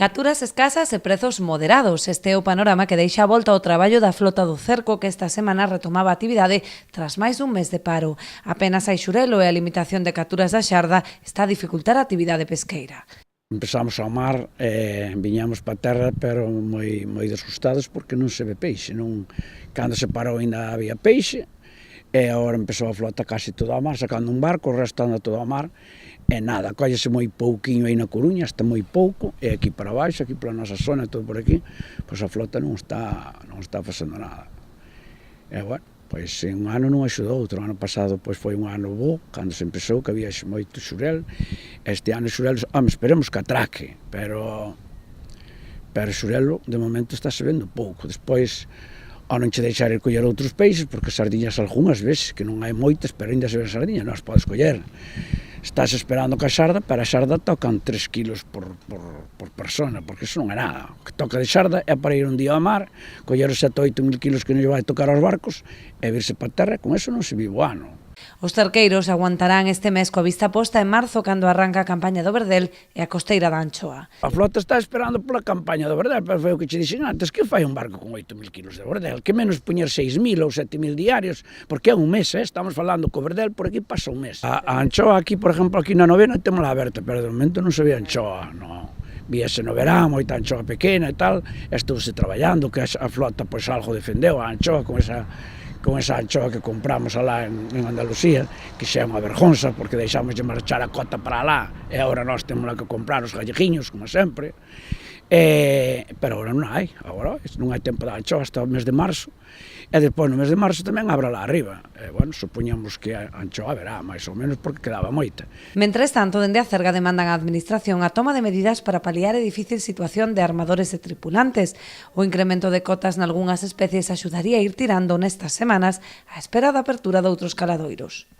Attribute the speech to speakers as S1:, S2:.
S1: Capturas escasas e prezos moderados. Este é o panorama que deixa a volta ao traballo da flota do cerco que esta semana retomaba a actividade tras máis dun mes de paro. Apenas hai xurelo e a limitación de capturas da xarda está a dificultar a actividade pesqueira.
S2: Empezamos ao mar, viñamos para a terra, pero moi desgustados porque non se ve peixe. Cando se parou ainda había peixe, e agora empezou a flota casi todo ao mar, sacando un barco, o resto anda todo ao mar, e nada, collese moi pouquiño aí na Coruña, hasta moi pouco, e aquí para baixo, aquí pola nosa zona, todo por aquí, pois a flota non está facendo nada. E bueno, pois un ano non axudou outro, o ano pasado pois foi un ano bo, cando se empezou, que había moito xurel, este ano xurel, esperemos que atraque, pero xurelo de momento está se vendo pouco, despois ao non che deixar ir coller outros peixes, porque sardiñas algunhas veces, que non hai moitas, pero ainda se ven sardiñas, non as podes coller. Estás esperando que a xarda, pero a xarda tocan 3 kilos por persona, porque iso non é nada. O que toca de xarda é para ir un día ao mar, coller os 7 ou 8 mil kilos que non lle vai tocar aos barcos, e virse para a terra, e con eso non se vive o ano.
S1: Os cerqueiros aguantarán este mes coa vista posta en marzo cando arranca a campaña do Verdel e a costeira da Anchoa.
S2: A flota está esperando pola campaña do Verdel, pero foi o que che dixen antes, que fai un barco con 8.000 kilos de Verdel, que menos poñer 6.000 ou 7.000 diarios, porque é un mes, estamos falando co Verdel, por aquí pasa un mes. A Anchoa aquí, por exemplo, aquí na novena temos la aberta, pero de momento non se ve Anchoa, non. Víase no verán, moita anchoa pequena e tal, estuve traballando, que a flota pois algo defendeu a anchoa con esa anchoa que compramos alá en Andalucía, que xa é unha vergonza, porque deixamos de marchar a cota para alá, e agora nós temos que comprar os galleguiños, como sempre, pero agora non hai tempo da anchoa hasta o mes de marzo, e despois no mes de marzo tamén abre lá arriba, e bueno, supoñamos que a anchoa verá, máis ou menos, porque quedaba moita.
S1: Mentres tanto, dende a Cerga demandan á Administración a toma de medidas para paliar a difícil situación de armadores e tripulantes. O incremento de cotas nalgunhas especies axudaría a ir tirando nestas semanas á espera da apertura doutros caladoiros.